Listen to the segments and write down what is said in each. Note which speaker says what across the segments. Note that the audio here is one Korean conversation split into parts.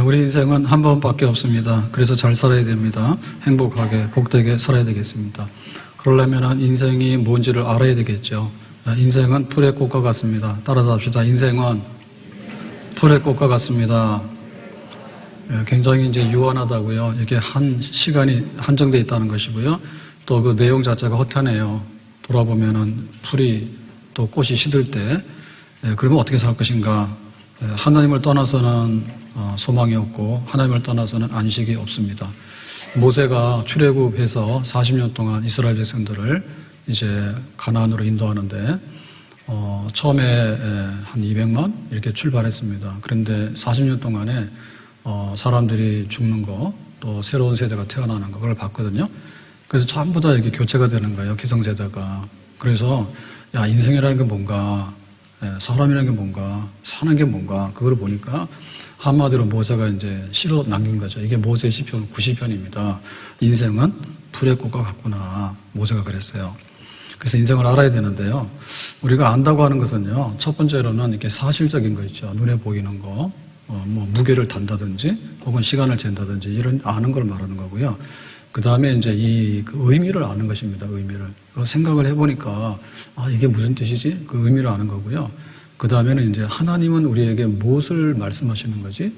Speaker 1: 우리 인생은 한 번밖에 없습니다. 그래서 잘 살아야 됩니다. 행복하게, 복되게 살아야 되겠습니다. 그러려면 인생이 뭔지를 알아야 되겠죠. 인생은 풀의 꽃과 같습니다. 따라서 합시다. 인생은 풀의 꽃과 같습니다. 굉장히 이제 유한하다고요. 이게 한 시간이 한정되어 있다는 것이고요. 또 그 내용 자체가 허탄해요. 돌아보면은 풀이 또 꽃이 시들 때, 그러면 어떻게 살 것인가? 하나님을 떠나서는 소망이 없고 하나님을 떠나서는 안식이 없습니다. 모세가 출애굽해서 40년 동안 이스라엘 백성들을 이제 가나안으로 인도하는데 처음에 한 200만 이렇게 출발했습니다. 그런데 40년 동안에 사람들이 죽는 거, 또 새로운 세대가 태어나는 거, 그걸 봤거든요. 그래서 전부 다 이렇게 교체가 되는 거예요, 기성세대가. 그래서 야, 인생이라는 게 뭔가, 사람이라는 게 뭔가, 사는 게 뭔가, 그걸 보니까 한마디로 모세가 이제 시로 남긴 거죠. 이게 모세 시편 90편입니다. 인생은 풀의 꽃과 같구나. 모세가 그랬어요. 그래서 인생을 알아야 되는데요. 우리가 안다고 하는 것은요, 첫 번째로는 이렇게 사실적인 거 있죠. 눈에 보이는 거, 뭐 무게를 단다든지, 혹은 시간을 잰다든지, 이런 아는 걸 말하는 거고요. 그 다음에 이제 그 의미를 아는 것입니다. 의미를. 생각을 해보니까, 이게 무슨 뜻이지? 그 의미를 아는 거고요. 그 다음에는 이제 하나님은 우리에게 무엇을 말씀하시는 거지?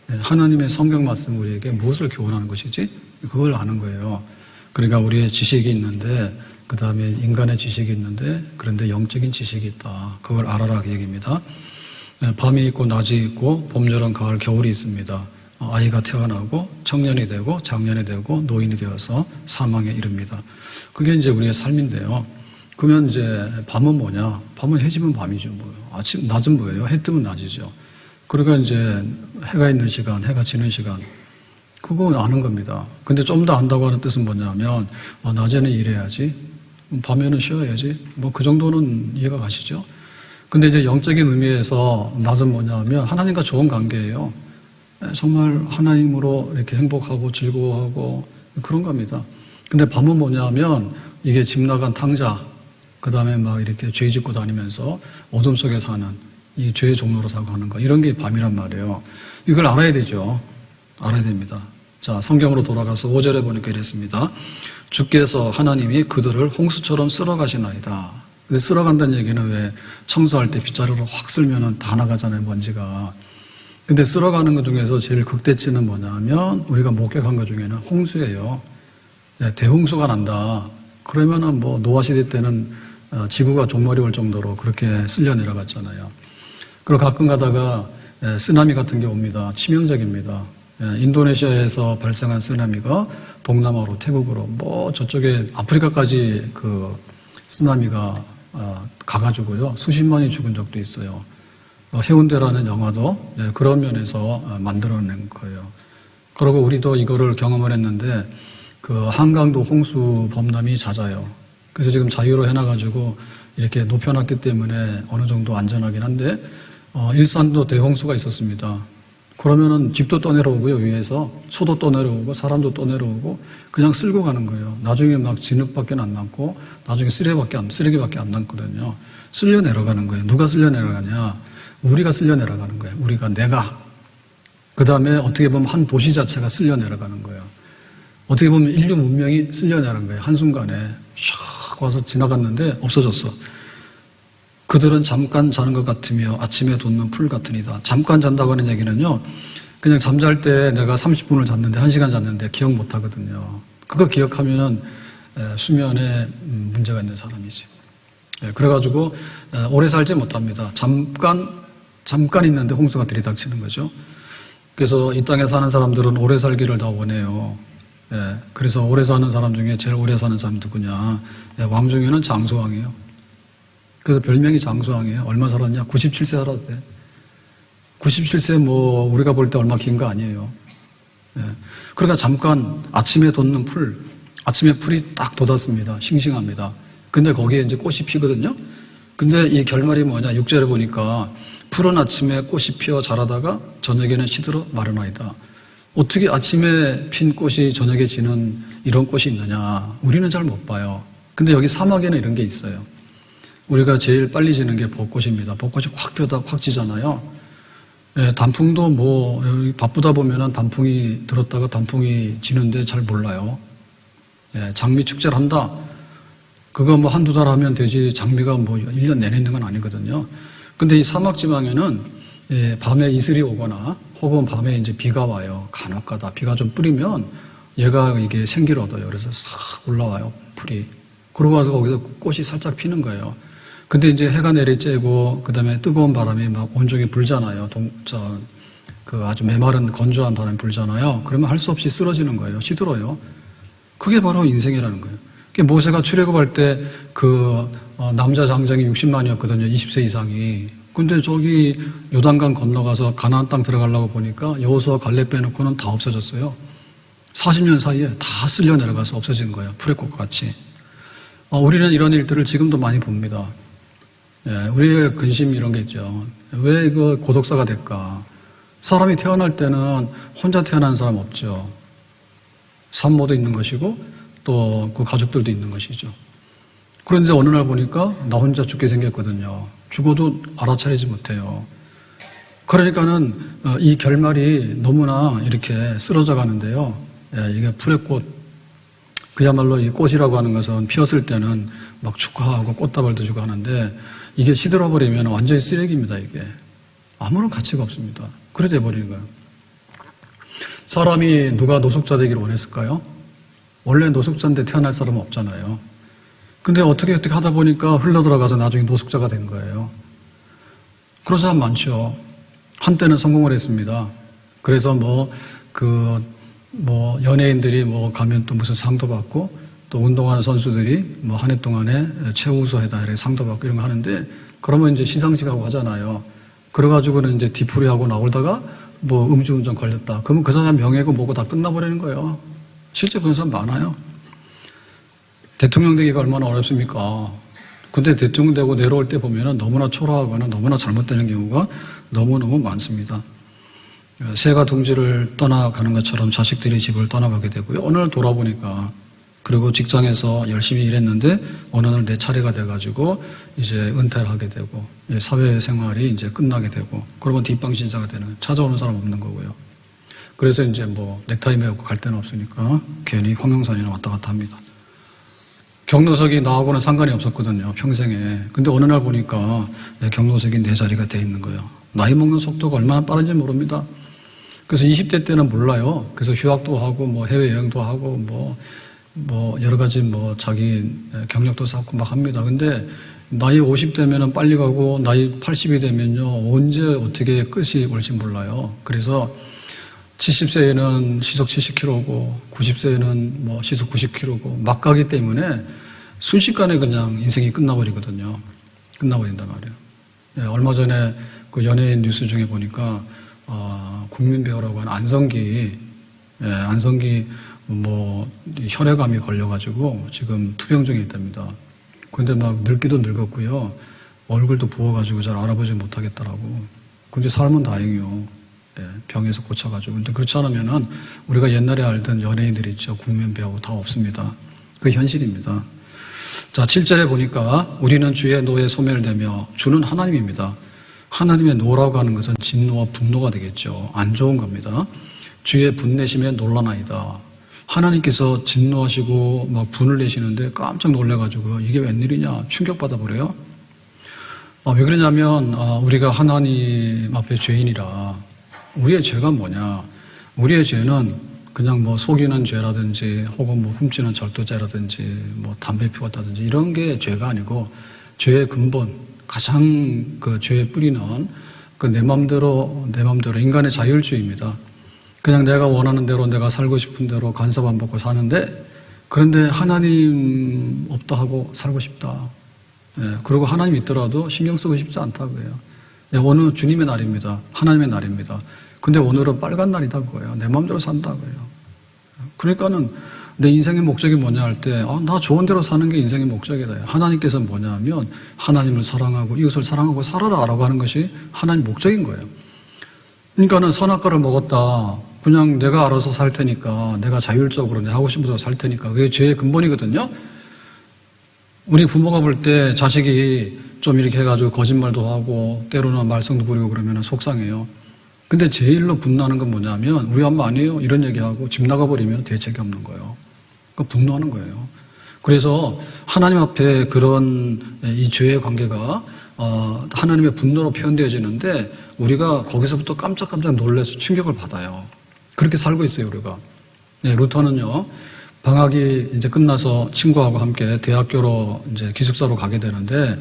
Speaker 1: 하나님의 성경 말씀 우리에게 무엇을 교훈하는 것이지? 그걸 아는 거예요. 그러니까 우리의 지식이 있는데, 그 다음에 인간의 지식이 있는데, 그런데 영적인 지식이 있다. 그걸 알아라 그 얘기입니다. 밤이 있고 낮이 있고 봄, 여름, 가을, 겨울이 있습니다. 아이가 태어나고 청년이 되고 장년이 되고 노인이 되어서 사망에 이릅니다. 그게 이제 우리의 삶인데요. 그러면 이제 밤은 뭐냐? 밤은 해 지면 밤이죠. 아침, 낮은 뭐예요? 해 뜨면 낮이죠. 그러니까 이제 해가 있는 시간, 해가 지는 시간, 그거 아는 겁니다. 근데 좀 더 안다고 하는 뜻은 뭐냐면, 낮에는 일해야지, 밤에는 쉬어야지, 그 정도는 이해가 가시죠? 근데 이제 영적인 의미에서 낮은 뭐냐면 하나님과 좋은 관계예요. 정말 하나님으로 이렇게 행복하고 즐거워하고 그런 겁니다. 근데 밤은 뭐냐면 이게 집 나간 탕자, 그 다음에 막 이렇게 죄 짓고 다니면서 어둠 속에 사는 이 죄의 종로로 사고 하는 거, 이런 게 밤이란 말이에요. 이걸 알아야 되죠. 알아야 됩니다. 자, 성경으로 돌아가서 5절에 보니까 이랬습니다. 주께서 하나님이 그들을 홍수처럼 쓸어가시나이다. 근데 쓸어간다는 얘기는 왜 청소할 때 빗자루로 확 쓸면은 다 나가잖아요, 먼지가. 근데 쓸어가는 것 중에서 제일 극대치는 뭐냐면 우리가 목격한 것 중에는 홍수예요. 대홍수가 난다. 그러면은 노아시대 때는 지구가 종말이 올 정도로 그렇게 쓸려 내려갔잖아요. 그리고 가끔 가다가 쓰나미 같은 게 옵니다. 치명적입니다. 인도네시아에서 발생한 쓰나미가 동남아로, 태국으로, 저쪽에 아프리카까지 그 쓰나미가 가가지고요. 수십만이 죽은 적도 있어요. 해운대라는 영화도 그런 면에서 만들어낸 거예요. 그리고 우리도 이거를 경험을 했는데 그 한강도 홍수 범람이 잦아요. 그래서 지금 자유로 해놔가지고 이렇게 높여놨기 때문에 어느 정도 안전하긴 한데 일산도 대홍수가 있었습니다. 그러면은 집도 떠내려오고요, 위에서 소도 떠내려오고 사람도 떠내려오고 그냥 쓸고 가는 거예요. 나중에 막 진흙밖에 안 남고 나중에 쓰레기밖에 안 남거든요. 쓸려 내려가는 거예요. 누가 쓸려 내려가냐? 우리가 쓸려 내려가는 거예요. 내가. 그 다음에 어떻게 보면 한 도시 자체가 쓸려 내려가는 거예요. 어떻게 보면 인류 문명이 쓸려 내려간 거예요. 한순간에 샥 와서 지나갔는데 없어졌어. 그들은 잠깐 자는 것 같으며 아침에 돋는 풀 같으니다. 잠깐 잔다고 하는 얘기는요, 그냥 잠잘 때 내가 30분을 잤는데 1시간 잤는데 기억 못 하거든요. 그거 기억하면은 수면에 문제가 있는 사람이지. 그래가지고 오래 살지 못합니다. 잠깐 있는데 홍수가 들이닥치는 거죠. 그래서 이 땅에 사는 사람들은 오래 살기를 다 원해요. 그래서 오래 사는 사람 중에 제일 오래 사는 사람이 누구냐? 왕 중에는 장수왕이에요. 그래서 별명이 장수왕이에요. 얼마 살았냐? 97세 살았대. 97세 우리가 볼 때 얼마 긴 거 아니에요. 그러니까 잠깐 아침에 돋는 풀, 아침에 풀이 딱 돋았습니다. 싱싱합니다. 근데 거기에 이제 꽃이 피거든요. 근데 이 결말이 뭐냐? 6절에 보니까 푸른 아침에 꽃이 피어 자라다가 저녁에는 시들어 마르나이다. 어떻게 아침에 핀 꽃이 저녁에 지는 이런 꽃이 있느냐? 우리는 잘 못 봐요. 근데 여기 사막에는 이런 게 있어요. 우리가 제일 빨리 지는 게 벚꽃입니다. 벚꽃이 확 펴다 확 지잖아요. 예, 단풍도 뭐 바쁘다 보면은 단풍이 들었다가 단풍이 지는데 잘 몰라요. 예, 장미 축제를 한다. 그거 뭐 한두 달 하면 되지 장미가 뭐 1년 내내 있는 건 아니거든요. 근데 이 사막 지방에는 예, 밤에 이슬이 오거나 혹은 밤에 이제 비가 와요. 간혹가다 비가 좀 뿌리면 얘가 이게 생기를 얻어요. 그래서 싹 올라와요. 풀이. 그러고 와서 거기서 꽃이 살짝 피는 거예요. 근데 이제 해가 내리쬐고 그다음에 뜨거운 바람이 막 온종일 불잖아요. 그 아주 메마른 건조한 바람이 불잖아요. 그러면 할 수 없이 쓰러지는 거예요. 시들어요. 그게 바로 인생이라는 거예요. 모세가 출애굽할 때 그 남자 장정이 60만이었거든요. 20세 이상이. 근데 저기 요단강 건너가서 가나안 땅 들어가려고 보니까 여호수아 갈렙 빼놓고는 다 없어졌어요. 40년 사이에 다 쓸려 내려가서 없어진 거예요. 풀의 꽃과 같이. 우리는 이런 일들을 지금도 많이 봅니다. 예, 우리의 근심 이런 게 있죠. 왜 이거 고독사가 될까? 사람이 태어날 때는 혼자 태어난 사람 없죠. 산모도 있는 것이고 또 그 가족들도 있는 것이죠. 그런데 어느 날 보니까 나 혼자 죽게 생겼거든요. 죽어도 알아차리지 못해요. 그러니까는 이 결말이 너무나 이렇게 쓰러져 가는데요. 예, 이게 풀의 꽃, 그야말로 이 꽃이라고 하는 것은 피었을 때는 막 축하하고 꽃다발도 주고 하는데 이게 시들어버리면 완전히 쓰레기입니다, 이게. 아무런 가치가 없습니다. 그래 돼버리는 거예요. 사람이 누가 노숙자 되기를 원했을까요? 원래 노숙자인데 태어날 사람은 없잖아요. 근데 어떻게 하다 보니까 흘러들어가서 나중에 노숙자가 된 거예요. 그런 사람 많죠. 한때는 성공을 했습니다. 그래서 연예인들이 가면 또 무슨 상도 받고 또 운동하는 선수들이 한 해 동안에 최우수하다 이렇게 상도 받고 이런 거 하는데 그러면 이제 시상식하고 하잖아요. 그래가지고는 이제 뒤풀이하고 나오다가 음주운전 걸렸다. 그러면 그 사람 명예고 뭐고 다 끝나버리는 거예요. 실제 그런 사람 많아요. 대통령 되기가 얼마나 어렵습니까? 근데 대통령 되고 내려올 때 보면은 너무나 초라하거나 너무나 잘못되는 경우가 너무너무 많습니다. 새가 둥지를 떠나가는 것처럼 자식들이 집을 떠나가게 되고요. 어느 날 돌아보니까 그리고 직장에서 열심히 일했는데 어느 날 내 차례가 돼가지고 이제 은퇴를 하게 되고 사회생활이 이제 끝나게 되고 그러면 뒷방신자가 되는 찾아오는 사람 없는 거고요. 그래서 이제 넥타이 메고 갈 데는 없으니까 괜히 황룡산이나 왔다 갔다 합니다. 경로석이 나하고는 상관이 없었거든요, 평생에. 근데 어느 날 보니까 경로석이 내 자리가 돼 있는 거예요. 나이 먹는 속도가 얼마나 빠른지 모릅니다. 그래서 20대 때는 몰라요. 그래서 휴학도 하고 해외여행도 하고 여러 가지 자기 경력도 쌓고 막 합니다. 근데 나이 50대면은 빨리 가고 나이 80이 되면요 언제 어떻게 끝이 올지 몰라요. 그래서 70세에는 시속 70km고 90세에는 시속 90km고 막 가기 때문에 순식간에 그냥 인생이 끝나버리거든요. 끝나버린단 말이에요. 예, 얼마 전에 그 연예인 뉴스 중에 보니까 국민배우라고 하는 안성기 혈액암이 걸려가지고 지금 투병 중에 있답니다. 근데 늙기도 늙었고요. 얼굴도 부어가지고 잘 알아보지 못하겠더라고. 근데 삶은 다행이요. 병에서 고쳐가지고. 근데 그렇지 않으면은 우리가 옛날에 알던 연예인들이 있죠. 국민 배우 다 없습니다. 그게 현실입니다. 자, 7절에 보니까 우리는 주의 노에 소멸되며 주는 하나님입니다. 하나님의 노라고 하는 것은 진노와 분노가 되겠죠. 안 좋은 겁니다. 주의 분내심에 놀라나이다. 하나님께서 진노하시고 분을 내시는데 깜짝 놀래가지고 이게 웬일이냐 충격받아 버려요. 왜 그러냐면 우리가 하나님 앞에 죄인이라. 우리의 죄가 뭐냐? 우리의 죄는 그냥 속이는 죄라든지 혹은 훔치는 절도죄라든지 담배 피웠다든지 이런 게 죄가 아니고 죄의 근본, 가장 그 죄의 뿌리는 그 내 맘대로 인간의 자율주의입니다. 그냥 내가 원하는 대로 내가 살고 싶은 대로 간섭 안 받고 사는데 그런데 하나님 없다 하고 살고 싶다. 그리고 하나님 있더라도 신경 쓰고 싶지 않다고요. 오늘 주님의 날입니다. 하나님의 날입니다. 근데 오늘은 빨간 날이다 그거예요. 내 마음대로 산다고요. 그러니까는 내 인생의 목적이 뭐냐 할 때, 나 좋은 대로 사는 게 인생의 목적이다. 하나님께서는 뭐냐 하면 하나님을 사랑하고 이웃을 사랑하고 살아라라고 하는 것이 하나님 목적인 거예요. 그러니까는 선악과를 먹었다. 그냥 내가 알아서 살 테니까, 내가 자율적으로 내 하고 싶은 대로 살 테니까. 그게 죄의 근본이거든요. 우리 부모가 볼 때 자식이 좀 이렇게 해가지고 거짓말도 하고 때로는 말썽도 부리고 그러면 속상해요. 근데 제일로 분노하는 건 뭐냐면 우리 엄마 아니에요 이런 얘기하고 집 나가버리면 대책이 없는 거예요. 그러니까 분노하는 거예요. 그래서 하나님 앞에 그런 이 죄의 관계가 하나님의 분노로 표현되어지는데 우리가 거기서부터 깜짝깜짝 놀라서 충격을 받아요. 그렇게 살고 있어요, 우리가. 네, 루터는요, 방학이 이제 끝나서 친구하고 함께 대학교로 이제 기숙사로 가게 되는데,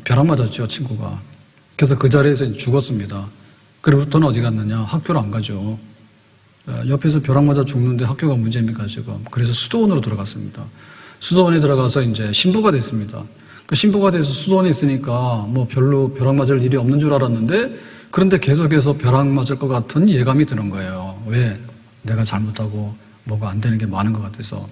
Speaker 1: 벼락 맞았죠, 친구가. 그래서 그 자리에서 죽었습니다. 그리고 루터는 어디 갔느냐? 학교를 안 가죠. 옆에서 벼락 맞아 죽는데 학교가 문제입니까, 지금? 그래서 수도원으로 들어갔습니다. 수도원에 들어가서 이제 신부가 됐습니다. 그 신부가 돼서 수도원에 있으니까 별로 벼락 맞을 일이 없는 줄 알았는데, 그런데 계속해서 벼락 맞을 것 같은 예감이 드는 거예요. 왜? 내가 잘못하고 뭐가 안 되는 게 많은 것 같아서.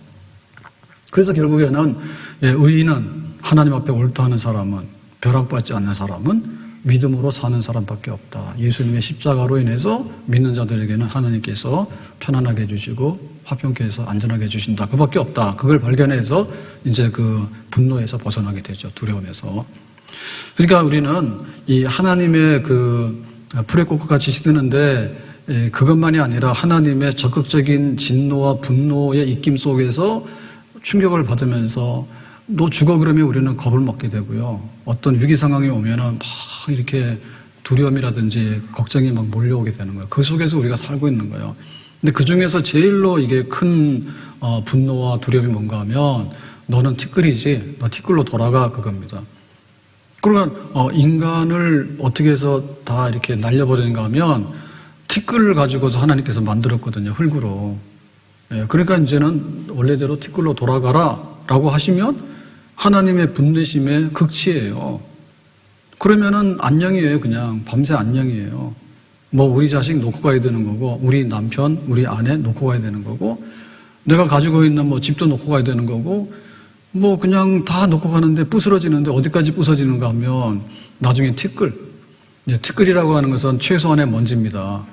Speaker 1: 그래서 결국에는 의인은 하나님 앞에 옳다하는 사람은, 벼락받지 않는 사람은 믿음으로 사는 사람밖에 없다. 예수님의 십자가로 인해서 믿는 자들에게는 하나님께서 편안하게 해주시고 화평케 해서 안전하게 해주신다. 그밖에 없다. 그걸 발견해서 이제 그 분노에서 벗어나게 되죠. 두려움에서. 그러니까 우리는 이 하나님의 그 풀의 꽃과 같이 시드는데 그것만이 아니라 하나님의 적극적인 진노와 분노의 입김 속에서 충격을 받으면서 너 죽어 그러면 우리는 겁을 먹게 되고요. 어떤 위기 상황이 오면은 막 이렇게 두려움이라든지 걱정이 막 몰려오게 되는 거예요. 그 속에서 우리가 살고 있는 거예요. 근데 그 중에서 제일로 이게 큰 분노와 두려움이 뭔가 하면 너는 티끌이지, 너 티끌로 돌아가 그겁니다. 그러니까 인간을 어떻게 해서 다 이렇게 날려버리는가 하면 티끌을 가지고서 하나님께서 만들었거든요. 흙으로. 그러니까 이제는 원래대로 티끌로 돌아가라 라고 하시면 하나님의 분내심의 극치예요. 그러면은 안녕이에요. 그냥 밤새 안녕이에요. 우리 자식 놓고 가야 되는 거고, 우리 남편, 우리 아내 놓고 가야 되는 거고, 내가 가지고 있는 집도 놓고 가야 되는 거고, 그냥 다 놓고 가는데 부스러지는데 어디까지 부서지는가 하면 나중에 티끌. 티끌이라고 하는 것은 최소한의 먼지입니다.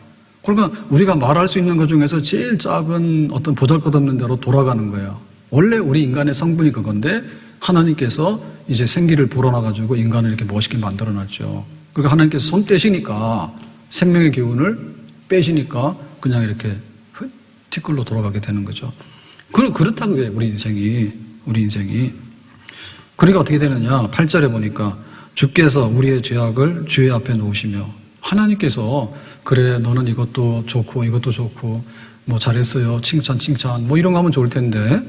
Speaker 1: 그러니까 우리가 말할 수 있는 것 중에서 제일 작은 어떤 보잘것없는 대로 돌아가는 거예요. 원래 우리 인간의 성분이 그건데 하나님께서 이제 생기를 불어넣어가지고 인간을 이렇게 멋있게 만들어놨죠. 그러니까 하나님께서 손 떼시니까 생명의 기운을 빼시니까 그냥 이렇게 티끌로 돌아가게 되는 거죠. 그렇다고 해요, 우리 인생이. 그러니까 어떻게 되느냐. 8절에 보니까 주께서 우리의 죄악을 주의 앞에 놓으시며 하나님께서 그래 너는 이것도 좋고 이것도 좋고 잘했어요. 칭찬 이런 거 하면 좋을 텐데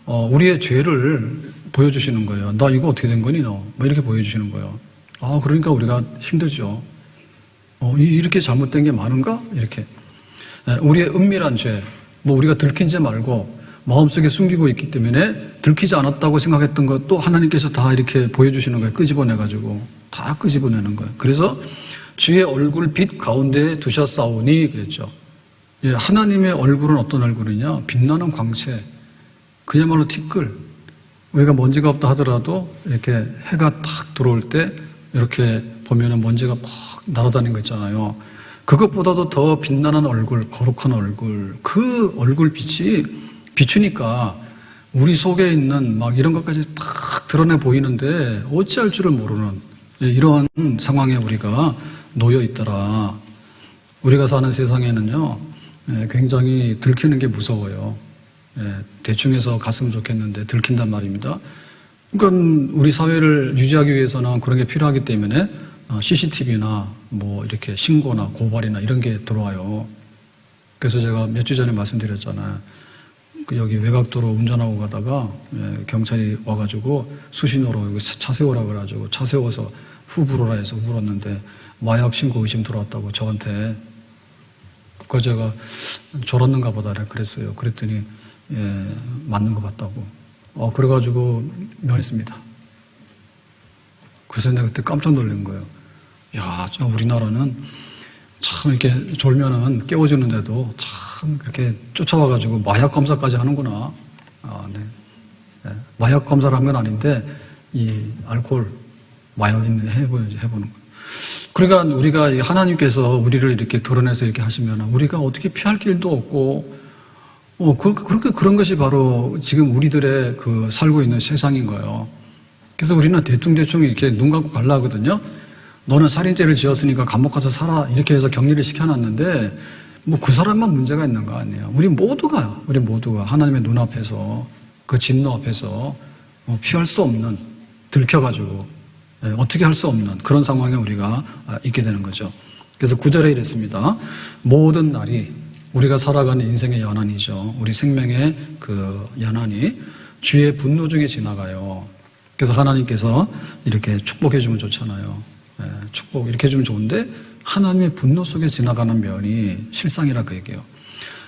Speaker 1: 우리의 죄를 보여주시는 거예요. 나 이거 어떻게 된 거니 너? 이렇게 보여주시는 거예요. 그러니까 우리가 힘들죠. 이렇게 잘못된 게 많은가? 이렇게. 우리의 은밀한 죄, 우리가 들킨 죄 말고 마음속에 숨기고 있기 때문에 들키지 않았다고 생각했던 것도 하나님께서 다 이렇게 보여주시는 거예요. 끄집어내가지고. 다 끄집어내는 거예요. 그래서 주의 얼굴 빛 가운데에 두셨사오니 그랬죠. 하나님의 얼굴은 어떤 얼굴이냐? 빛나는 광채. 그야말로 티끌. 우리가 먼지가 없다 하더라도 이렇게 해가 탁 들어올 때 이렇게 보면은 먼지가 막 날아다니는 거 있잖아요. 그것보다도 더 빛나는 얼굴, 거룩한 얼굴. 그 얼굴 빛이 비추니까 우리 속에 있는 막 이런 것까지 딱 드러내 보이는데 어찌할 줄을 모르는 이런 상황에 우리가 놓여 있더라. 우리가 사는 세상에는요, 굉장히 들키는 게 무서워요. 대충 해서 갔으면 좋겠는데 들킨단 말입니다. 그러니까 우리 사회를 유지하기 위해서는 그런 게 필요하기 때문에 CCTV나 이렇게 신고나 고발이나 이런 게 들어와요. 그래서 제가 몇 주 전에 말씀드렸잖아요. 여기 외곽도로 운전하고 가다가 경찰이 와가지고 수신호로 차 세우라 그래가지고 차 세워서 후불어라 해서 물었는데 마약 신고 의심 들어왔다고 저한테. 그거 제가 졸았는가 보다 그랬어요. 그랬더니 맞는 것 같다고. 그래가지고 면했습니다. 그래서 내가 그때 깜짝 놀란 거예요. 야, 우리나라는 참 이렇게 졸면은 깨워주는데도 참 그렇게 쫓아와가지고 마약 검사까지 하는구나. 네. 마약 검사를 한 건 아닌데 이 알코올 마약 있는 해보는 거예요. 그러니까 우리가 하나님께서 우리를 이렇게 드러내서 이렇게 하시면 우리가 어떻게 피할 길도 없고 그렇게 그런 것이 바로 지금 우리들의 살고 있는 세상인 거예요. 그래서 우리는 대충 이렇게 눈 감고 갈라 하거든요. 너는 살인죄를 지었으니까 감옥 가서 살아. 이렇게 해서 격리를 시켜놨는데 뭐 그 사람만 문제가 있는 거 아니에요. 우리 모두가 하나님의 눈앞에서 그 진노 앞에서 뭐 피할 수 없는, 들켜가지고 어떻게 할 수 없는 그런 상황에 우리가 있게 되는 거죠. 그래서 9절에 이랬습니다. 모든 날이 우리가 살아가는 인생의 연한이죠. 우리 생명의 그 연한이 주의 분노 중에 지나가요. 그래서 하나님께서 이렇게 축복해 주면 좋잖아요. 축복 이렇게 해주면 좋은데 하나님의 분노 속에 지나가는 면이 실상이라 그 얘기예요.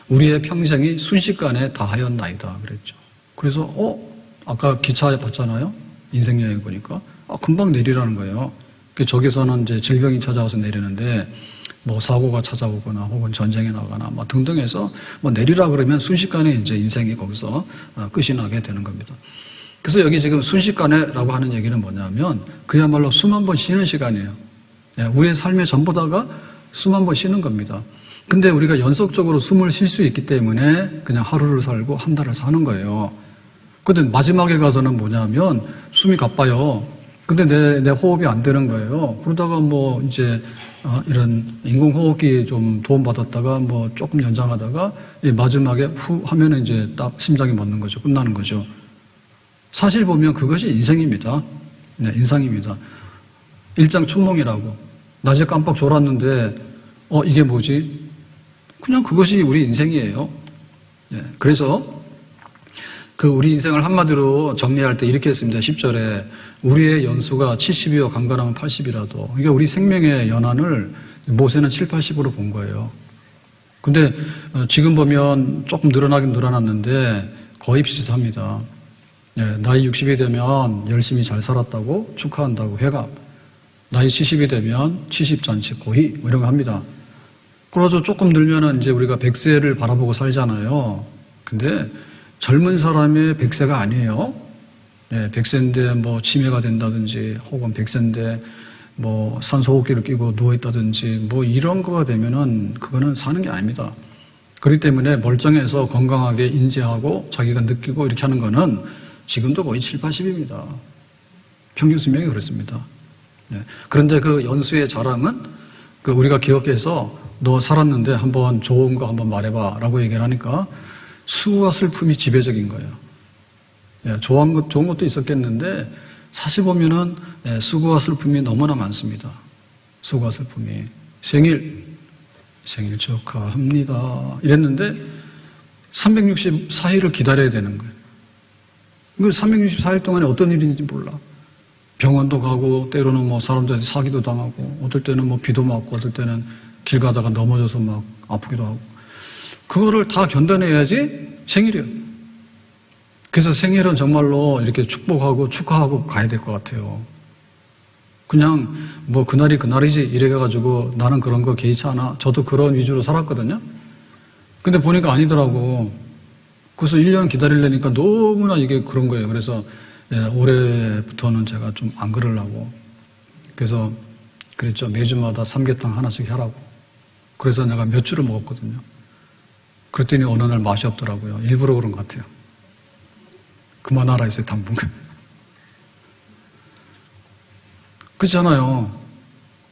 Speaker 1: 우리의 평생이 순식간에 다하였나이다 그랬죠. 그래서 아까 기차 봤잖아요. 인생 여행 보니까 금방 내리라는 거예요. 저기서는 이제 질병이 찾아와서 내리는데 뭐 사고가 찾아오거나 혹은 전쟁에 나가나 뭐 등등해서 뭐 내리라 그러면 순식간에 이제 인생이 거기서 끝이 나게 되는 겁니다. 그래서 여기 지금 순식간에라고 하는 얘기는 뭐냐면 그야말로 수만 번 쉬는 시간이에요. 우리의 삶의 전부다가 수만 번 쉬는 겁니다. 근데 우리가 연속적으로 숨을 쉴 수 있기 때문에 그냥 하루를 살고 한 달을 사는 거예요. 근데 마지막에 가서는 뭐냐면 숨이 가빠요. 근데 내 호흡이 안 되는 거예요. 그러다가 뭐 이제 이런 인공호흡기 좀 도움받았다가 뭐 조금 연장하다가 마지막에 후 하면은 이제 딱 심장이 멎는 거죠. 끝나는 거죠. 사실 보면 그것이 인생입니다. 인상입니다. 일장춘몽이라고. 낮에 깜빡 졸았는데 이게 뭐지? 그냥 그것이 우리 인생이에요. 그래서 그 우리 인생을 한마디로 정리할 때 이렇게 했습니다. 10절에 우리의 연수가 70이요 강건하면 80이라도. 그러니까 우리 생명의 연한을 모세는 7, 80으로 본 거예요. 근데 지금 보면 조금 늘어나긴 늘어났는데 거의 비슷합니다. 나이 60이 되면 열심히 잘 살았다고 축하한다고 회갑. 나이 70이 되면 70잔치 고희 뭐 이런 거 합니다. 그래서 조금 늘면은 이제 우리가 100세를 바라보고 살잖아요. 근데 젊은 사람의 100세가 아니에요. 100세인데 뭐 치매가 된다든지 혹은 100세인데 뭐 산소호흡기를 끼고 누워있다든지 뭐 이런 거가 되면은 그거는 사는 게 아닙니다. 그렇기 때문에 멀쩡해서 건강하게 인지하고 자기가 느끼고 이렇게 하는 거는 지금도 거의 7, 80입니다. 평균 수명이 그렇습니다. 그런데 그 연수의 자랑은 그 우리가 기억해서 너 살았는데 한번 좋은 거 한번 말해봐 라고 얘기를 하니까 수고와 슬픔이 지배적인 거예요. 좋은 것도 있었겠는데 사실 보면은 수고와 슬픔이 너무나 많습니다. 수고와 슬픔이. 생일 축하합니다. 이랬는데 364일을 기다려야 되는 거예요. 그 364일 동안에 어떤 일인지 몰라. 병원도 가고 때로는 뭐 사람들한테 사기도 당하고 어떨 때는 뭐 비도 맞고 어떨 때는 길 가다가 넘어져서 막 아프기도 하고 그거를 다 견뎌내야지 생일이에요. 그래서 생일은 정말로 이렇게 축복하고 축하하고 가야 될 것 같아요. 그냥 뭐 그날이 그날이지 이래가지고 나는 그런 거 개의치 않아. 저도 그런 위주로 살았거든요. 근데 보니까 아니더라고. 그래서 1년 기다리려니까 너무나 이게 그런 거예요. 그래서 올해부터는 제가 좀 안 그러려고. 그래서 그랬죠. 매주마다 삼계탕 하나씩 하라고. 그래서 내가 몇 주를 먹었거든요. 그랬더니 어느 날 맛이 없더라고요. 일부러 그런 것 같아요. 그만하라 했어요, 당분간. 그렇잖아요.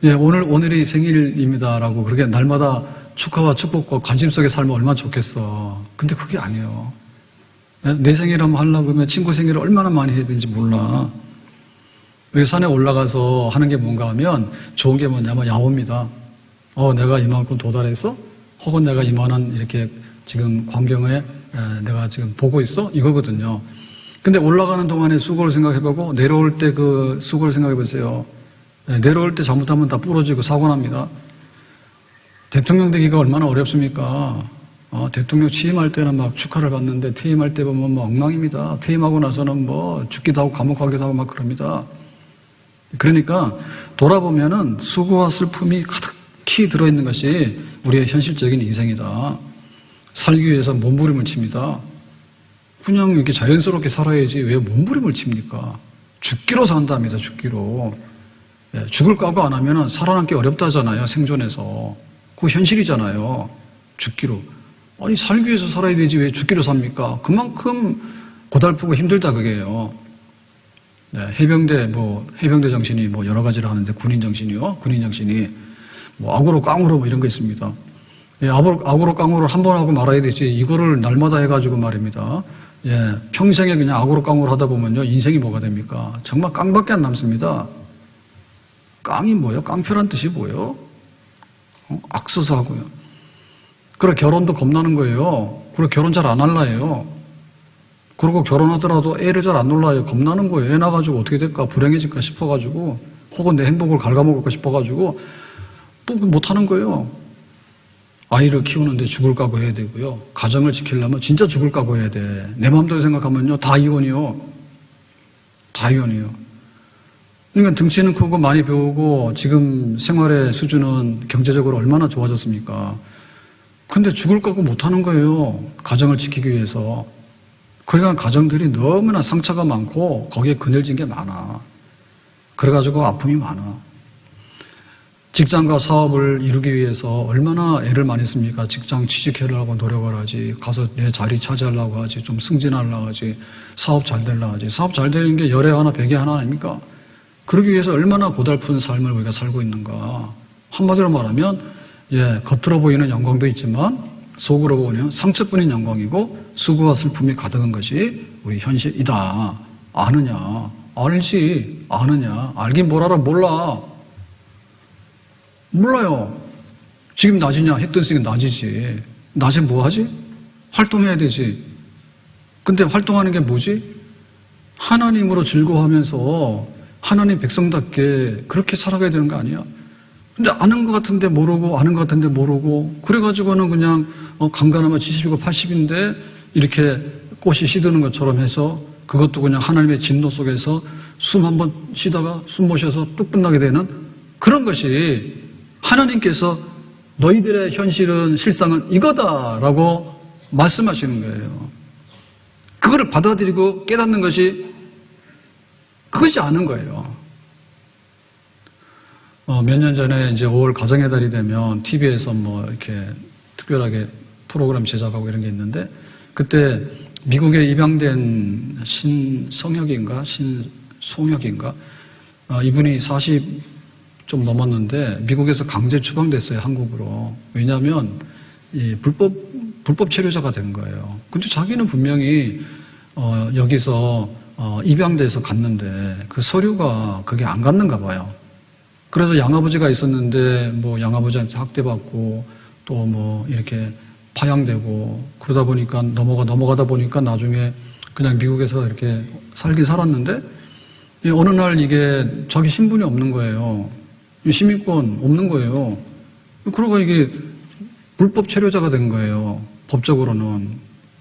Speaker 1: 오늘이 생일입니다라고 그렇게 날마다 축하와 축복과 관심 속에 살면 얼마나 좋겠어. 근데 그게 아니에요. 내 생일 한번 하려고 하면 친구 생일을 얼마나 많이 해야 되는지 몰라. 여기 산에 올라가서 하는 게 뭔가 하면 좋은 게 뭐냐면 야호입니다. 내가 이만큼 도달해서 혹은 내가 이만한 이렇게 지금 광경에 내가 지금 보고 있어? 이거거든요. 근데 올라가는 동안에 수고를 생각해보고 내려올 때 그 수고를 생각해보세요. 내려올 때 잘못하면 다 부러지고 사고 납니다. 대통령 되기가 얼마나 어렵습니까? 대통령 취임할 때는 막 축하를 받는데 퇴임할 때 보면 뭐 엉망입니다. 퇴임하고 나서는 뭐 죽기도 하고 감옥 가기도 하고 막 그럽니다. 그러니까 돌아보면은 수고와 슬픔이 가득히 들어있는 것이 우리의 현실적인 인생이다. 살기 위해서 몸부림을 칩니다. 그냥 이렇게 자연스럽게 살아야지 왜 몸부림을 칩니까? 죽기로 산답니다. 죽기로. 죽을 각오 안 하면은 살아남기 어렵다잖아요. 생존에서. 그거 현실이잖아요. 죽기로. 아니 살기 위해서 살아야 되지 왜 죽기로 삽니까? 그만큼 고달프고 힘들다 그게요. 해병대 정신이 뭐 여러 가지를 하는데 군인 정신이요. 군인 정신이 뭐 악으로 깡으로 뭐 이런 거 있습니다. 악으로 깡으로 한 번 하고 말아야 되지. 이거를 날마다 해가지고 말입니다. 평생에 그냥 악으로 깡으로 하다 보면요. 인생이 뭐가 됩니까? 정말 깡밖에 안 남습니다. 깡이 뭐예요? 깡패란 뜻이 뭐예요? 악서서 하고요. 그리고 결혼도 겁나는 거예요. 그리고 결혼 잘 안 할라 해요. 그리고 결혼하더라도 애를 잘 안 놀라요. 겁나는 거예요. 애 낳아가지고 어떻게 될까? 불행해질까 싶어가지고, 혹은 내 행복을 갉아먹을까 싶어가지고, 또 못하는 거예요. 아이를 키우는데 죽을 각오해야 되고요. 가정을 지키려면 진짜 죽을 각오해야 돼. 내 마음대로 생각하면요. 다 이혼이요. 다 이혼이요. 그러니까 등치는 크고 많이 배우고 지금 생활의 수준은 경제적으로 얼마나 좋아졌습니까? 근데 죽을 각오 못하는 거예요. 가정을 지키기 위해서. 그러니까 가정들이 너무나 상처가 많고 거기에 그늘진 게 많아. 그래가지고 아픔이 많아. 직장과 사업을 이루기 위해서 얼마나 애를 많이 씁니까? 직장 취직하려고 노력을 하지. 가서 내 자리 차지하려고 하지. 좀 승진하려고 하지. 사업 잘 되려고 하지. 사업 잘 되는 게 열에 하나 백에 하나 아닙니까? 그러기 위해서 얼마나 고달픈 삶을 우리가 살고 있는가. 한마디로 말하면 겉으로 보이는 영광도 있지만 속으로 보면 상처뿐인 영광이고 수고와 슬픔이 가득한 것이 우리 현실이다. 아느냐? 알지. 아느냐? 알긴 뭘 알아? 몰라. 몰라요. 지금 낮이냐? 해 뜨니까 낮이지. 낮에 뭐 하지? 활동해야 되지. 근데 활동하는 게 뭐지? 하나님으로 즐거워하면서 하나님 백성답게 그렇게 살아가야 되는 거 아니야? 근데 아는 것 같은데 모르고 아는 것 같은데 모르고 그래가지고는 그냥 간간하면 70이고 80인데 이렇게 꽃이 시드는 것처럼 해서 그것도 그냥 하나님의 진노 속에서 숨 한번 쉬다가 숨 못 쉬어서 뚝 끝나게 되는 그런 것이 하나님께서 너희들의 현실은 실상은 이거다라고 말씀하시는 거예요. 그거를 받아들이고 깨닫는 것이 그것이 아는 거예요. 몇 년 전에 이제 5월 가정의 달이 되면 TV에서 뭐 이렇게 특별하게 프로그램 제작하고 이런 게 있는데 그때 미국에 입양된 신성혁인가 신송혁인가 이분이 40 좀 넘었는데 미국에서 강제 추방됐어요, 한국으로. 왜냐하면 이 불법 체류자가 된 거예요. 근데 자기는 분명히 여기서 입양돼서 갔는데 그 서류가 그게 안 갔는가 봐요. 그래서 양아버지가 있었는데 뭐 양아버지한테 학대받고 또 뭐 이렇게 파양되고 그러다 보니까 넘어가다 보니까 나중에 그냥 미국에서 이렇게 살긴 살았는데 어느 날 이게 자기 신분이 없는 거예요. 시민권 없는 거예요. 그러고 이게 불법 체류자가 된 거예요. 법적으로는.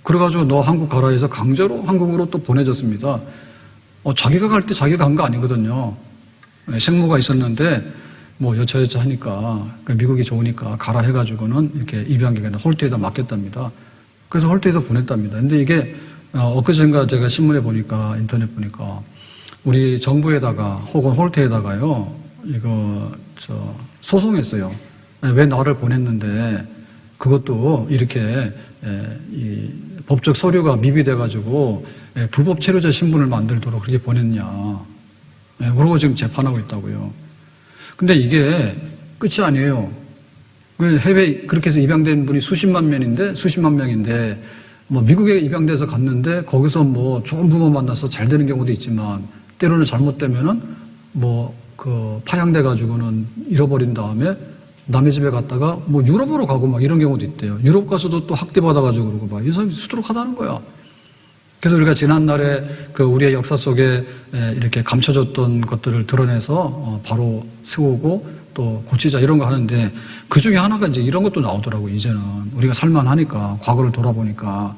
Speaker 1: 그래가지고 너 한국 가라 해서 강제로 한국으로 또 보내졌습니다. 자기가 갈 때 자기가 간 거 아니거든요. 생모가 있었는데 뭐 여차여차 하니까 미국이 좋으니까 가라 해가지고는 이렇게 입양기관에 홀트에다 맡겼답니다. 그래서 홀트에서 보냈답니다. 근데 이게 엊그젠가 제가 신문에 보니까 인터넷 보니까 우리 정부에다가 혹은 홀트에다가요 이거 소송했어요. 왜 나를 보냈는데 그것도 이렇게 이 법적 서류가 미비돼가지고 불법 체류자 신분을 만들도록 그렇게 보냈냐. 그러고 지금 재판하고 있다고요. 근데 이게 끝이 아니에요. 해외 그렇게 해서 입양된 분이 수십만 명인데 뭐 미국에 입양돼서 갔는데 거기서 뭐 좋은 부모 만나서 잘 되는 경우도 있지만 때로는 잘못되면은 뭐 그 파양돼 가지고는 잃어버린 다음에 남의 집에 갔다가 뭐 유럽으로 가고 막 이런 경우도 있대요. 유럽 가서도 또 학대받아 가지고 그러고 막 이 사람이 수두룩하다는 거야. 그래서 우리가 지난날에 그 우리의 역사 속에 이렇게 감춰졌던 것들을 드러내서 바로 세우고 또 고치자 이런 거 하는데 그 중에 하나가 이제 이런 것도 나오더라고요. 이제는 우리가 살만하니까 과거를 돌아보니까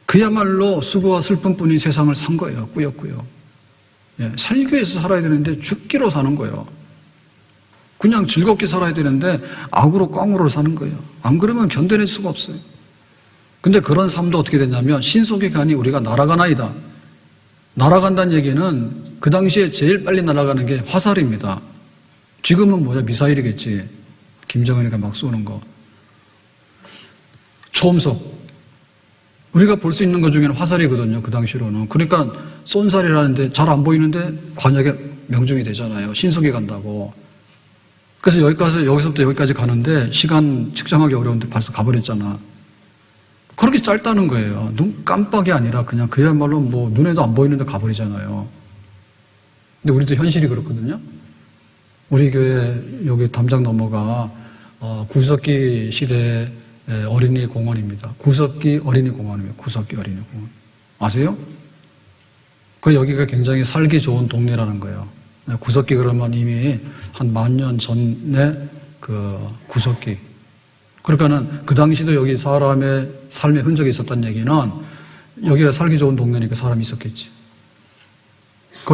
Speaker 1: 그야말로 수고와 슬픔뿐인 세상을 산 거예요. 꾸역꾸역. 살기 위해서 살아야 되는데 죽기로 사는 거예요. 그냥 즐겁게 살아야 되는데 악으로 꽝으로 사는 거예요. 안 그러면 견뎌낼 수가 없어요. 근데 그런 삶도 어떻게 되냐면 신속히 가니 우리가 날아가나이다. 날아간다는 얘기는 그 당시에 제일 빨리 날아가는 게 화살입니다. 지금은 뭐냐 미사일이겠지. 김정은이가 막 쏘는 거. 초음속. 우리가 볼 수 있는 것 중에는 화살이거든요. 그 당시로는. 그러니까 쏜살이라는데 잘 안 보이는데 관역에 명중이 되잖아요. 신속히 간다고. 그래서 여기서부터 여기까지 가는데 시간 측정하기 어려운데 벌써 가버렸잖아. 그렇게 짧다는 거예요. 눈 깜빡이 아니라 그냥 그야말로 뭐 눈에도 안 보이는데 가버리잖아요. 근데 우리도 현실이 그렇거든요. 우리 교회 여기 담장 넘어가 구석기 시대 어린이 공원입니다. 구석기 어린이 공원입니다. 구석기 어린이 공원. 아세요? 그 여기가 굉장히 살기 좋은 동네라는 거예요. 구석기 그러면 이미 한 10,000년 전에 그 구석기. 그러니까는 그 당시도 여기 사람의 삶의 흔적이 있었다는 얘기는 여기가 살기 좋은 동네니까 사람이 있었겠지.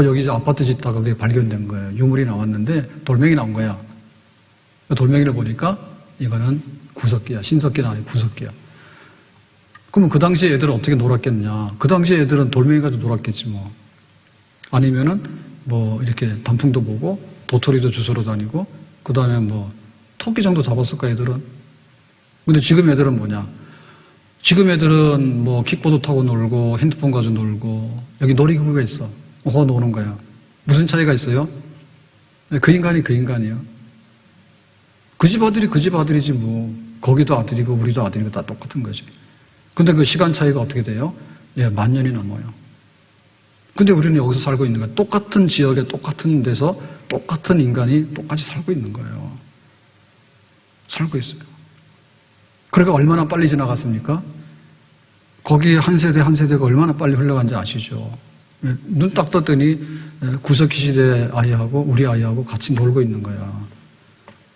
Speaker 1: 여기 이제 아파트 짓다가 그게 발견된 거예요. 유물이 나왔는데 돌멩이 나온 거야. 돌멩이를 보니까 이거는 구석기야. 신석기는 아니고 구석기야. 그러면 그 당시에 애들은 어떻게 놀았겠냐. 그 당시에 애들은 돌멩이 가지고 놀았겠지 뭐. 아니면은 뭐 이렇게 단풍도 보고 도토리도 주스러 다니고 그 다음에 뭐 토끼 정도 잡았을까 애들은. 근데 지금 애들은 뭐냐. 지금 애들은 뭐 킥보드 타고 놀고 핸드폰 가지고 놀고 여기 놀이기구가 있어. 그거 노는 거야. 무슨 차이가 있어요? 그 인간이 그 인간이에요. 그 집 아들이 그 집 아들이지 뭐. 거기도 아들이고 우리도 아들이고 다 똑같은 거지. 근데 그 시간 차이가 어떻게 돼요? 10,000년이 넘어요. 근데 우리는 여기서 살고 있는 거야. 똑같은 지역에 똑같은 데서 똑같은 인간이 똑같이 살고 있는 거예요. 살고 있어요. 그러니까 얼마나 빨리 지나갔습니까? 거기 한 세대 한 세대가 얼마나 빨리 흘러간지 아시죠? 눈 딱 떴더니 구석기 시대 아이하고 우리 아이하고 같이 놀고 있는 거야.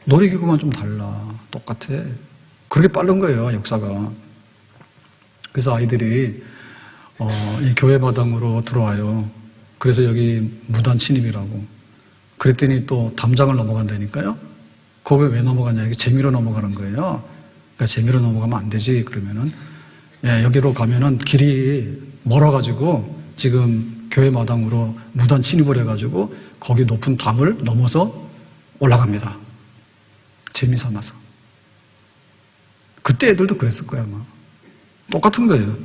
Speaker 1: 놀이기구만 좀 달라. 똑같아. 그렇게 빠른 거예요, 역사가. 그래서 아이들이 이 교회 마당으로 들어와요. 그래서 여기 무단 침입이라고. 그랬더니 또 담장을 넘어간다니까요. 거기 왜 넘어가냐? 이게 재미로 넘어가는 거예요. 그러니까 재미로 넘어가면 안 되지. 그러면은 여기로 가면은 길이 멀어가지고 지금 교회 마당으로 무단 침입을 해가지고 거기 높은 담을 넘어서 올라갑니다. 재미삼아서. 그때 애들도 그랬을 거야, 아마. 똑같은 거예요.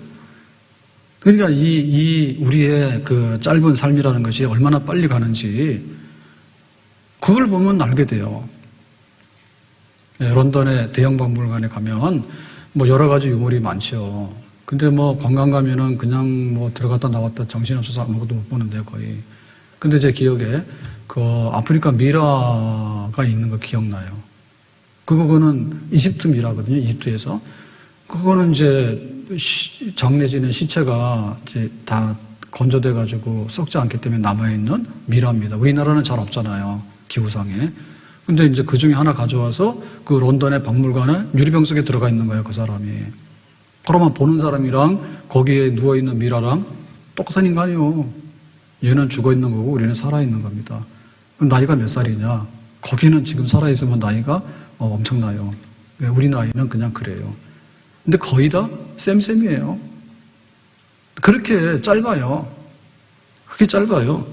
Speaker 1: 그러니까 우리의 그 짧은 삶이라는 것이 얼마나 빨리 가는지 그걸 보면 알게 돼요. 런던의 대형 박물관에 가면 뭐 여러 가지 유물이 많죠. 근데 뭐 관광 가면은 그냥 뭐 들어갔다 나왔다 정신없어서 아무것도 못 보는데 거의. 근데 제 기억에 그 아프리카 미라가 있는 거 기억나요. 그거는 이집트 미라거든요. 이집트에서. 그거는 이제 장례 지낸 시체가 이제 다 건조돼가지고 썩지 않기 때문에 남아있는 미라입니다. 우리나라는 잘 없잖아요. 기후상에. 근데 이제 그 중에 하나 가져와서 그 런던의 박물관에 유리병 속에 들어가 있는 거예요. 그 사람이. 그러면 보는 사람이랑 거기에 누워있는 미라랑 똑같은 인간이요. 얘는 죽어있는 거고 우리는 살아있는 겁니다. 나이가 몇 살이냐? 거기는 지금 살아있으면 나이가 엄청나요. 우리 나이는 그냥 그래요. 근데 거의 다 쌤쌤이에요. 그렇게 짧아요. 그렇게 짧아요.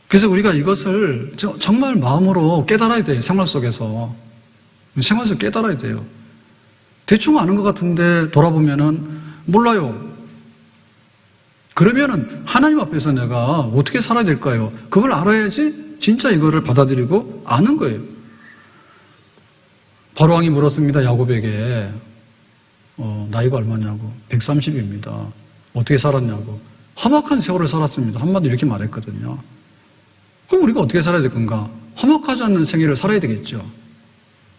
Speaker 1: 그래서 우리가 이것을 정말 마음으로 깨달아야 돼요. 생활 속에서. 생활 속에서 깨달아야 돼요. 대충 아는 것 같은데 돌아보면은 몰라요. 그러면은 하나님 앞에서 내가 어떻게 살아야 될까요? 그걸 알아야지 진짜 이거를 받아들이고 아는 거예요. 바로왕이 물었습니다. 야곱에게. 나이가 얼마냐고. 130입니다. 어떻게 살았냐고. 험악한 세월을 살았습니다. 한마디 이렇게 말했거든요. 그럼 우리가 어떻게 살아야 될 건가? 험악하지 않는 생애를 살아야 되겠죠.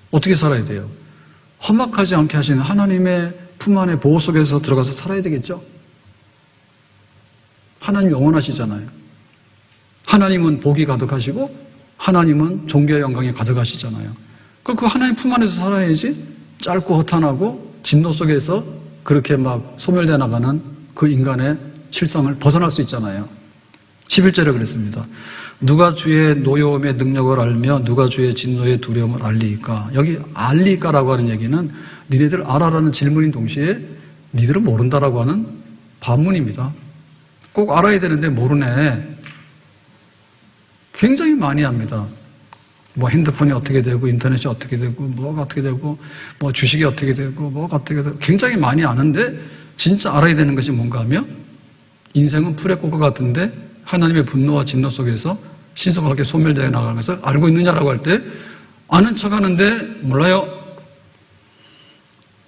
Speaker 1: 어떻게 살아야 돼요? 험악하지 않게 하시는 하나님의 품 안에 보호 속에서 들어가서 살아야 되겠죠. 하나님 영원하시잖아요. 하나님은 복이 가득하시고 하나님은 존귀와 영광이 가득하시잖아요. 그 하나님 품 안에서 살아야지 짧고 허탄하고 진노 속에서 그렇게 막 소멸되어 나가는 그 인간의 실상을 벗어날 수 있잖아요. 11절에 그랬습니다. 누가 주의 노여움의 능력을 알며 누가 주의 진노의 두려움을 알리이까. 여기 알리이까라고 하는 얘기는 니네들 알아라는 질문인 동시에 니들은 모른다라고 하는 반문입니다. 꼭 알아야 되는데 모르네. 굉장히 많이 합니다. 뭐 핸드폰이 어떻게 되고 인터넷이 어떻게 되고 뭐가 어떻게 되고 뭐 주식이 어떻게 되고 뭐가 어떻게 되고 굉장히 많이 아는데 진짜 알아야 되는 것이 뭔가 하면 인생은 풀의 꽃과 같은데 하나님의 분노와 진노 속에서 신속하게 소멸되어 나가는 것을 알고 있느냐라고 할 때 아는 척 하는데 몰라요.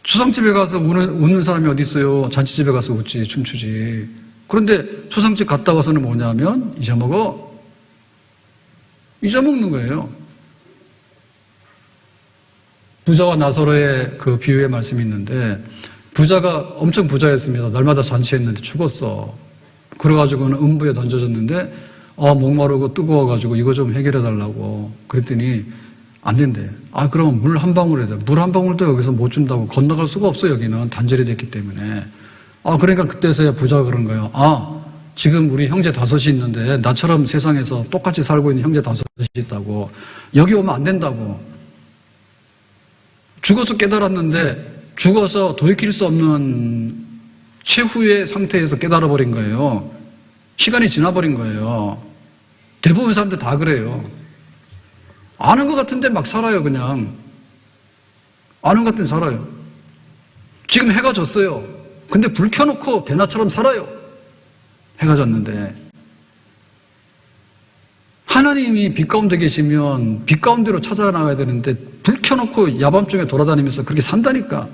Speaker 1: 초상집에 가서 웃는 사람이 어디 있어요? 잔치집에 가서 웃지, 춤추지. 그런데 초상집 갔다 와서는 뭐냐면 잊어먹어. 잊어먹는 거예요. 부자와 나사로의 그 비유의 말씀이 있는데 부자가 엄청 부자였습니다. 날마다 잔치했는데 죽었어. 그래가지고는 음부에 던져졌는데 목마르고 뜨거워가지고 이거 좀 해결해달라고 그랬더니 안 된대. 그러면 물 한 방울 해야 돼. 물 한 방울도 여기서 못 준다고. 건너갈 수가 없어. 여기는 단절이 됐기 때문에. 그러니까 그때서야 부자가 그런 거예요. 지금 우리 형제 5이 있는데 나처럼 세상에서 똑같이 살고 있는 형제 5이 있다고. 여기 오면 안 된다고. 죽어서 깨달았는데 죽어서 돌이킬 수 없는 최후의 상태에서 깨달아버린 거예요. 시간이 지나버린 거예요. 대부분 사람들 다 그래요. 아는 것 같은데 막 살아요, 그냥. 아는 것 같은데 살아요. 지금 해가 졌어요. 근데 불 켜놓고 대낮처럼 살아요. 해가 졌는데. 하나님이 빛 가운데 계시면 빛 가운데로 찾아나가야 되는데 불 켜놓고 야밤중에 돌아다니면서 그렇게 산다니까.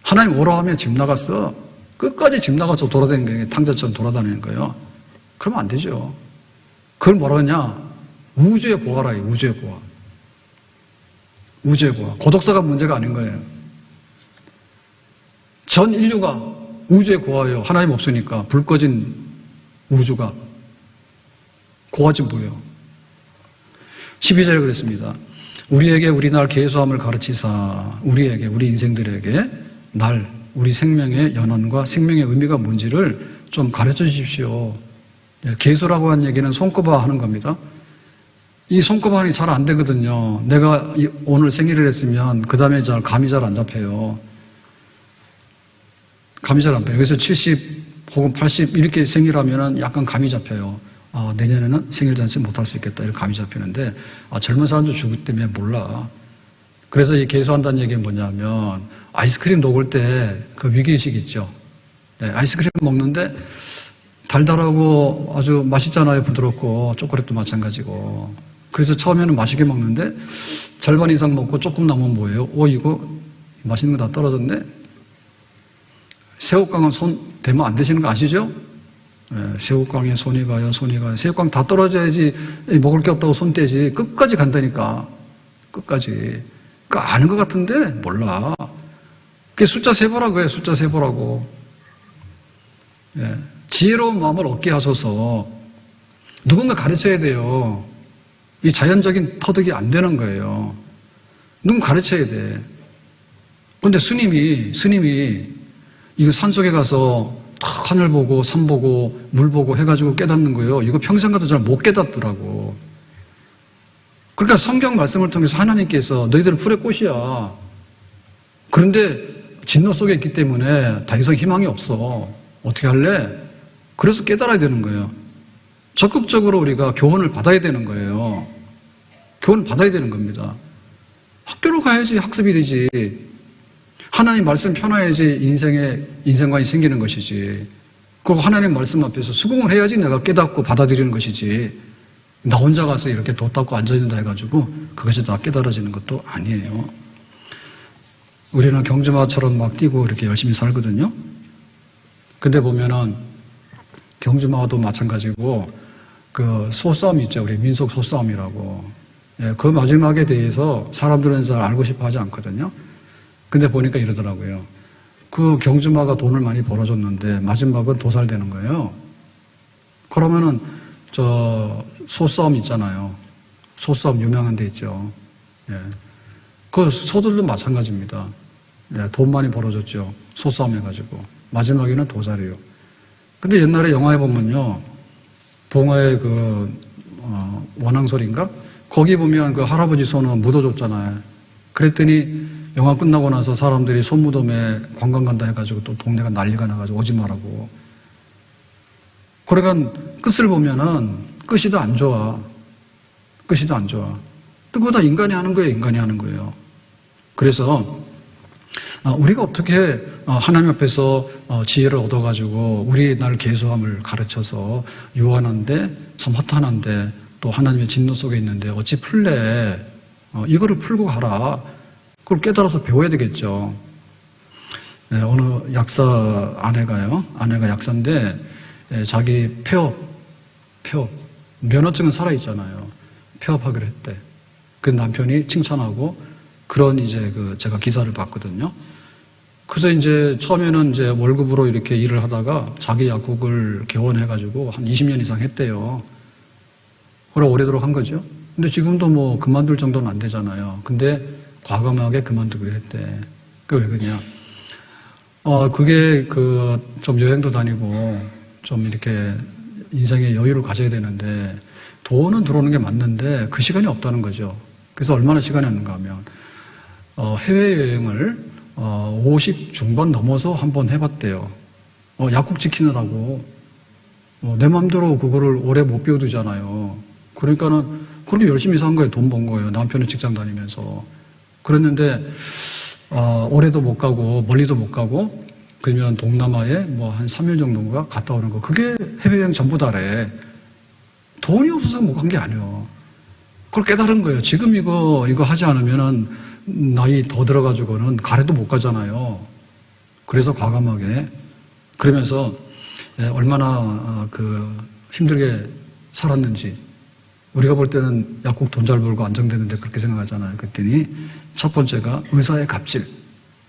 Speaker 1: 하나님 오라 하면 집 나갔어. 끝까지 집 나가서 돌아다니는 거예요. 탕자처럼 돌아다니는 거예요. 그러면 안 되죠. 그걸 뭐라 하냐? 우주의 고아라, 우주의 고아. 우주의 고아. 고독사가 문제가 아닌 거예요. 전 인류가 우주의 고아예요. 하나님 없으니까. 불 꺼진 우주가. 고아지 뭐예요? 12절에 그랬습니다. 우리에게 우리 날 계수함을 가르치사 우리에게 우리 인생들에게 날 우리 생명의 연원과 생명의 의미가 뭔지를 좀 가르쳐 주십시오. 계수라고 하는 얘기는 손꼽아 하는 겁니다. 이 손꼽아 하는 게 잘 안 되거든요. 내가 오늘 생일을 했으면 그 다음에 감이 잘 안 잡혀요. 감이 잘 안 잡혀요. 그래서 70 혹은 80 이렇게 생일하면 약간 감이 잡혀요. 내년에는 생일 잔치 못할 수 있겠다. 이렇게 감이 잡히는데 젊은 사람들 죽을 때문에 몰라. 그래서 이 계수한다는 얘기는 뭐냐면 아이스크림 녹을 때 그 위기의식 있죠. 네, 아이스크림 먹는데 달달하고 아주 맛있잖아요. 부드럽고 초콜릿도 마찬가지고. 그래서 처음에는 맛있게 먹는데 절반 이상 먹고 조금 남으면 뭐예요? 이거 맛있는 거 다 떨어졌네? 새우깡은 손 대면 안 되시는 거 아시죠? 네, 새우깡에 손이 가요. 새우깡 다 떨어져야지 먹을 게 없다고 손 떼지. 끝까지 간다니까. 끝까지. 아는 것 같은데 몰라. 그게 숫자 세보라고 해요. 숫자 세보라고. 예. 지혜로운 마음을 얻게 하소서. 누군가 가르쳐야 돼요. 이 자연적인 터득이 안 되는 거예요. 누군 가르쳐야 돼. 그런데 스님이 이거 산속에 가서 탁 하늘 보고 산 보고 물 보고 해가지고 깨닫는 거예요. 이거 평생 가도 잘 못 깨닫더라고. 그러니까 성경 말씀을 통해서 하나님께서 너희들은 풀의 꽃이야. 그런데 진노 속에 있기 때문에 더 이상 희망이 없어. 어떻게 할래? 그래서 깨달아야 되는 거예요. 적극적으로 우리가 교훈을 받아야 되는 거예요. 교훈을 받아야 되는 겁니다. 학교를 가야지 학습이 되지. 하나님 말씀 펴놔야지 인생관이 생기는 것이지. 그리고 하나님 말씀 앞에서 수긍을 해야지 내가 깨닫고 받아들이는 것이지. 나 혼자 가서 이렇게 도 닦고 앉아있는다 해가지고 그것이 다 깨달아지는 것도 아니에요. 우리는 경주마처럼 막 뛰고 이렇게 열심히 살거든요. 근데 보면은 경주마도 마찬가지고 그 소싸움 있죠. 우리 민속 소싸움이라고. 그 마지막에 대해서 사람들은 잘 알고 싶어 하지 않거든요. 근데 보니까 이러더라고요. 그 경주마가 돈을 많이 벌어줬는데 마지막은 도살되는 거예요. 그러면은 소싸움 있잖아요. 소싸움 유명한 데 있죠. 그 소들도 마찬가지입니다. 돈 많이 벌어줬죠. 소싸움 해가지고. 마지막에는 도살이에요. 근데 옛날에 영화에 보면요. 봉화의 원앙설인가? 거기 보면 그 할아버지 손은 묻어줬잖아요. 그랬더니 영화 끝나고 나서 사람들이 손무덤에 관광 간다 해가지고 또 동네가 난리가 나가지고 오지 말라고. 그러니까 끝을 보면은 끝이 더 안 좋아. 끝이 더 안 좋아. 그거 다 인간이 하는 거예요. 인간이 하는 거예요. 그래서 우리가 어떻게 하나님 앞에서 지혜를 얻어가지고 우리 날 계수함을 가르쳐서 요한한데 참 허탄한데 또 하나님의 진노 속에 있는데 어찌 풀래? 이거를 풀고 가라. 그걸 깨달아서 배워야 되겠죠. 네, 어느 약사 아내가 약사인데 자기 폐업 면허증은 살아있잖아요. 폐업하기로 했대. 그 남편이 칭찬하고 그런 이제 제가 기사를 봤거든요. 그래서 이제 처음에는 이제 월급으로 이렇게 일을 하다가 자기 약국을 개원해가지고 한 20년 이상 했대요. 그래 오래도록 한 거죠. 근데 지금도 뭐 그만둘 정도는 안 되잖아요. 근데 과감하게 그만두기로 했대. 그 왜 그러냐? 그게 좀 여행도 다니고 좀 이렇게 인생에 여유를 가져야 되는데 돈은 들어오는 게 맞는데 그 시간이 없다는 거죠. 그래서 얼마나 시간이 없는가 하면 해외여행을 50 중반 넘어서 한번 해봤대요. 약국 지키느라고. 내 마음대로 그거를 오래 못 비워두잖아요. 그러니까는 그렇게 열심히 산 거예요. 돈 번 거예요. 남편은 직장 다니면서. 그랬는데 오래도 못 가고 멀리도 못 가고 그러면 동남아에 뭐 한 3일 정도인가 갔다 오는 거. 그게 해외여행 전부 다래. 돈이 없어서 못 간 게 아니에요. 그걸 깨달은 거예요. 지금 이거 하지 않으면은 나이 더 들어가지고는 가래도 못 가잖아요. 그래서 과감하게 그러면서 얼마나 힘들게 살았는지 우리가 볼 때는 약국 돈 잘 벌고 안정되는데 그렇게 생각하잖아요. 그랬더니 첫 번째가 의사의 갑질.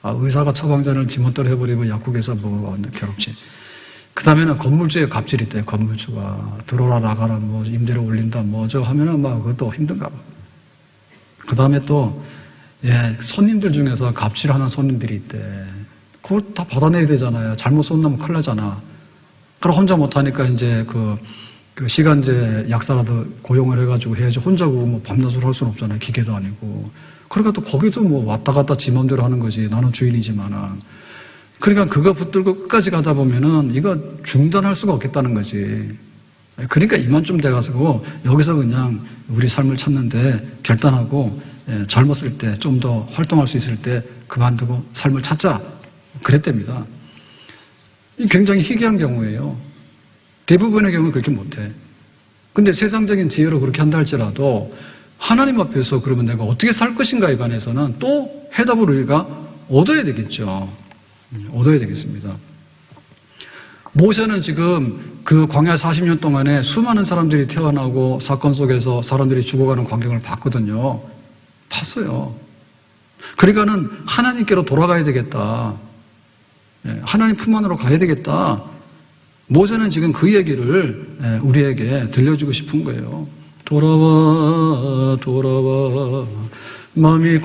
Speaker 1: 의사가 처방전을 지멋대로 해버리면 약국에서 뭐 괴롭지. 그 다음에는 건물주의 갑질이 있대요. 건물주가 들어오라 나가라 뭐 임대료 올린다 뭐 저 하면은 막 그것도 힘든가 봐. 그 다음에 또 손님들 중에서 갑질하는 손님들이 있대. 그걸 다 받아내야 되잖아요. 잘못 손나면 큰일 나잖아. 그럼 혼자 못하니까 이제 그 시간제 약사라도 고용을 해가지고 해야지 혼자 뭐 밤낮으로 할 수는 없잖아요. 기계도 아니고. 그러니까 또 거기도 뭐 왔다 갔다 지 맘대로 하는 거지. 나는 주인이지만은. 그러니까 그거 붙들고 끝까지 가다 보면은 이거 중단할 수가 없겠다는 거지. 그러니까 이만쯤 돼가지고 여기서 그냥 우리 삶을 찾는데 결단하고 젊었을 때 좀 더 활동할 수 있을 때 그만두고 삶을 찾자. 그랬답니다. 굉장히 희귀한 경우예요. 대부분의 경우는 그렇게 못해. 근데 세상적인 지혜로 그렇게 한다 할지라도 하나님 앞에서 그러면 내가 어떻게 살 것인가에 관해서는 또 해답을 우리가 얻어야 되겠죠. 얻어야 되겠습니다. 모세는 지금 그 광야 40년 동안에 수많은 사람들이 태어나고 사건 속에서 사람들이 죽어가는 광경을 봤거든요. 봤어요. 그러니까는 하나님께로 돌아가야 되겠다. 하나님 품 안으로 가야 되겠다. 모세는 지금 그 얘기를 우리에게 들려주고 싶은 거예요. 돌아와 돌아와 마음이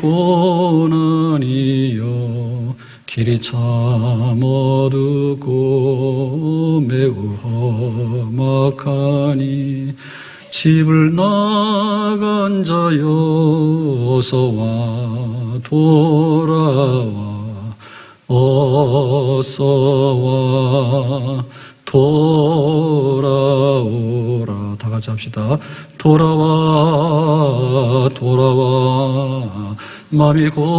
Speaker 1: 고난이여 길이 참 어둡고 매우 험악하니 집을 나간 자여 어서와 돌아와 어서와 돌아오라. 다 같이 합시다. 돌아와 돌아와 마음이 고난이여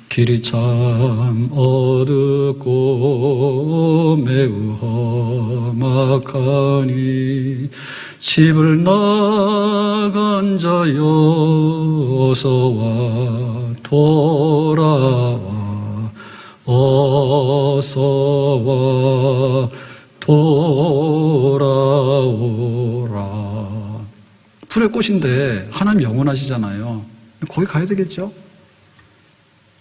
Speaker 1: 길이 참 어둡고 매우 험악하니 집을 나간 자여 어서와 돌아와 어서와 돌아오라. 풀의 꽃인데 하나님 영원하시잖아요. 거기 가야 되겠죠?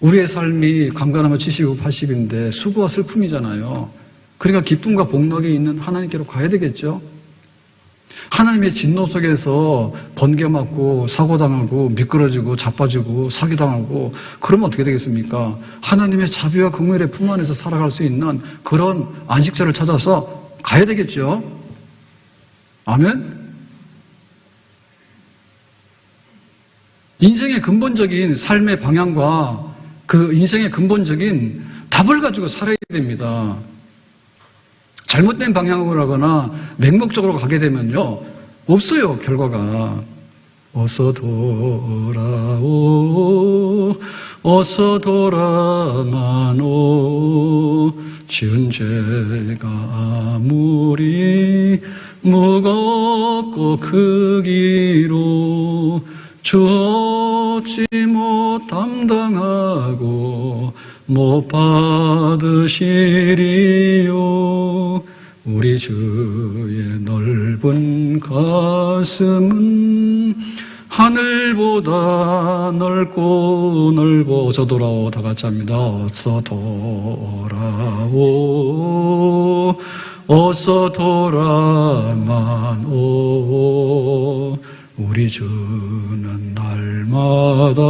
Speaker 1: 우리의 삶이 강간하면 70이고 80인데 수고와 슬픔이잖아요. 그러니까 기쁨과 복락이 있는 하나님께로 가야 되겠죠? 하나님의 진노 속에서 번개 맞고 사고당하고 미끄러지고 자빠지고 사기당하고 그러면 어떻게 되겠습니까? 하나님의 자비와 긍휼의 품 안에서 살아갈 수 있는 그런 안식처를 찾아서 가야 되겠죠? 아멘? 인생의 근본적인 삶의 방향과 그 인생의 근본적인 답을 가지고 살아야 됩니다. 잘못된 방향으로 가거나 맹목적으로 가게 되면요, 없어요, 결과가. 어서 돌아오 어서 돌아마노 지은 죄가 아무리 무겁고 크기로 주 어찌 못 담당하고 못 받으시리요. 우리 주의 넓은 가슴은 하늘보다 넓고 넓어. 어서 돌아오. 다 같이 합니다. 어서 돌아오 어서 돌아마노. 우리 주는 날마다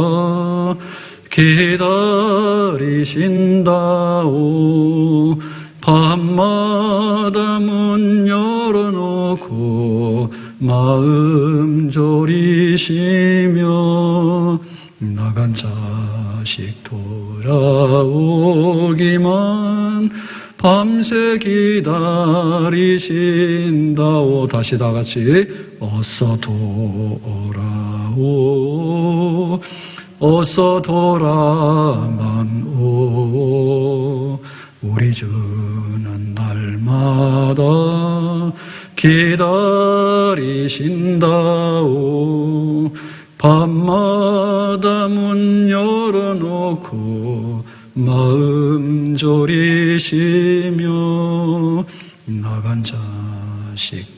Speaker 1: 기다리신다오. 밤마다 문 열어놓고 마음 졸이시며 나간 자식 돌아오기만 밤새 기다리신다오. 다시 다 같이 어서 돌아오 어서 돌아만오. 우리 주는 날마다 기다리신다오. 밤마다 문 열어놓고 마음 졸이시며 나간 자식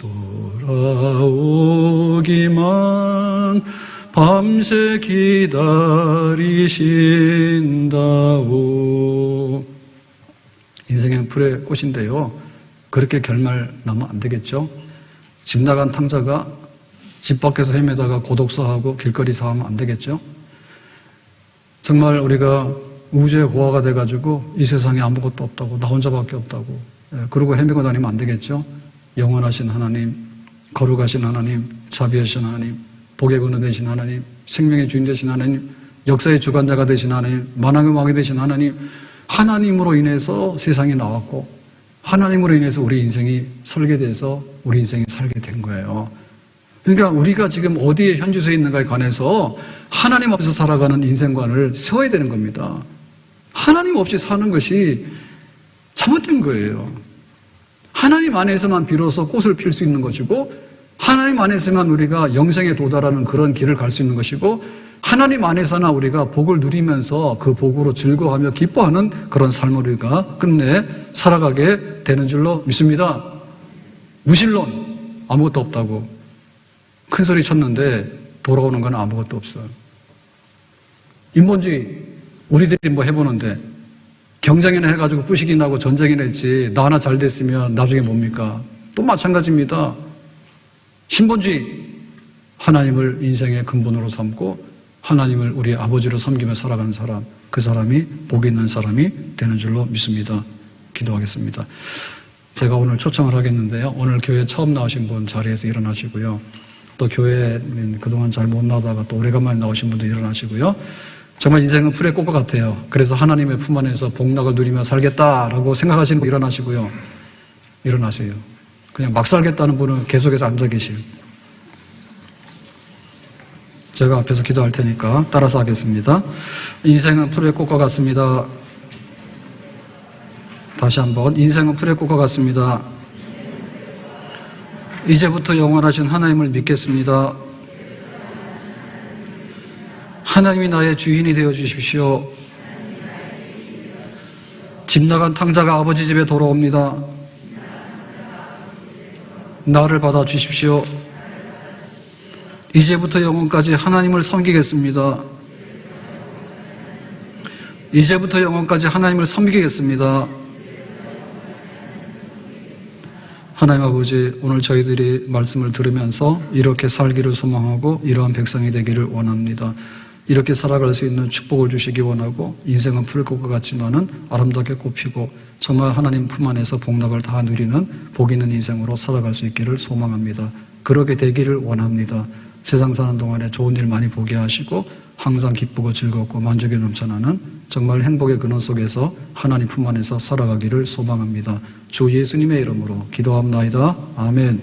Speaker 1: 돌아오기만 밤새 기다리신다오. 인생의 풀의 꽃인데요, 그렇게 결말 나면 안 되겠죠. 집 나간 탕자가 집 밖에서 헤매다가 고독사하고 길거리사 하면 안 되겠죠. 정말 우리가 우주의 고아가 돼가지고 이 세상에 아무것도 없다고, 나 혼자밖에 없다고, 그러고 헤매고 다니면 안 되겠죠. 영원하신 하나님, 거룩하신 하나님, 자비하신 하나님, 복의 근원 되신 하나님, 생명의 주인 되신 하나님, 역사의 주관자가 되신 하나님, 만왕의 왕이 되신 하나님, 하나님으로 인해서 세상에 나왔고 하나님으로 인해서 우리 인생이 설계돼서 우리 인생이 살게 된 거예요. 그러니까 우리가 지금 어디에 현주소에 있는가에 관해서 하나님 앞에서 살아가는 인생관을 세워야 되는 겁니다. 하나님 없이 사는 것이 잘못된 거예요. 하나님 안에서만 비로소 꽃을 필 수 있는 것이고, 하나님 안에서만 우리가 영생에 도달하는 그런 길을 갈 수 있는 것이고, 하나님 안에서나 우리가 복을 누리면서 그 복으로 즐거워하며 기뻐하는 그런 삶을 우리가 끝내 살아가게 되는 줄로 믿습니다. 무신론, 아무것도 없다고 큰 소리 쳤는데 돌아오는 건 아무것도 없어요. 인본주의, 우리들이 뭐 해보는데 경쟁이나 해가지고 뿌시기 나고 전쟁이나 했지, 나 하나 잘 됐으면 나중에 뭡니까? 또 마찬가지입니다. 신본주의, 하나님을 인생의 근본으로 삼고 하나님을 우리 아버지로 섬기며 살아가는 사람, 그 사람이 복 있는 사람이 되는 줄로 믿습니다. 기도하겠습니다. 제가 오늘 초청을 하겠는데요, 오늘 교회 처음 나오신 분 자리에서 일어나시고요, 또 교회 그동안 잘 못 나오다가 또 오래간만에 나오신 분도 일어나시고요. 정말 인생은 풀의 꽃과 같아요. 그래서 하나님의 품 안에서 복락을 누리며 살겠다라고 생각하시는 분 일어나시고요. 일어나세요. 그냥 막 살겠다는 분은 계속해서 앉아 계세요. 제가 앞에서 기도할 테니까 따라서 하겠습니다. 인생은 풀의 꽃과 같습니다. 다시 한번, 인생은 풀의 꽃과 같습니다. 이제부터 영원하신 하나님을 믿겠습니다. 하나님이 나의 주인이 되어 주십시오. 집 나간 탕자가 아버지 집에 돌아옵니다. 나를 받아 주십시오. 이제부터 영원까지 하나님을 섬기겠습니다. 이제부터 영원까지 하나님을 섬기겠습니다. 하나님 아버지, 오늘 저희들이 말씀을 들으면서 이렇게 살기를 소망하고 이러한 백성이 되기를 원합니다. 이렇게 살아갈 수 있는 축복을 주시기 원하고, 인생은 풀꽃과 같지만은 아름답게 꽃피고 정말 하나님 품 안에서 복락을 다 누리는 복 있는 인생으로 살아갈 수 있기를 소망합니다. 그렇게 되기를 원합니다. 세상 사는 동안에 좋은 일 많이 보게 하시고 항상 기쁘고 즐겁고 만족에 넘쳐나는 정말 행복의 근원 속에서 하나님 품 안에서 살아가기를 소망합니다. 주 예수님의 이름으로 기도합나이다. 아멘.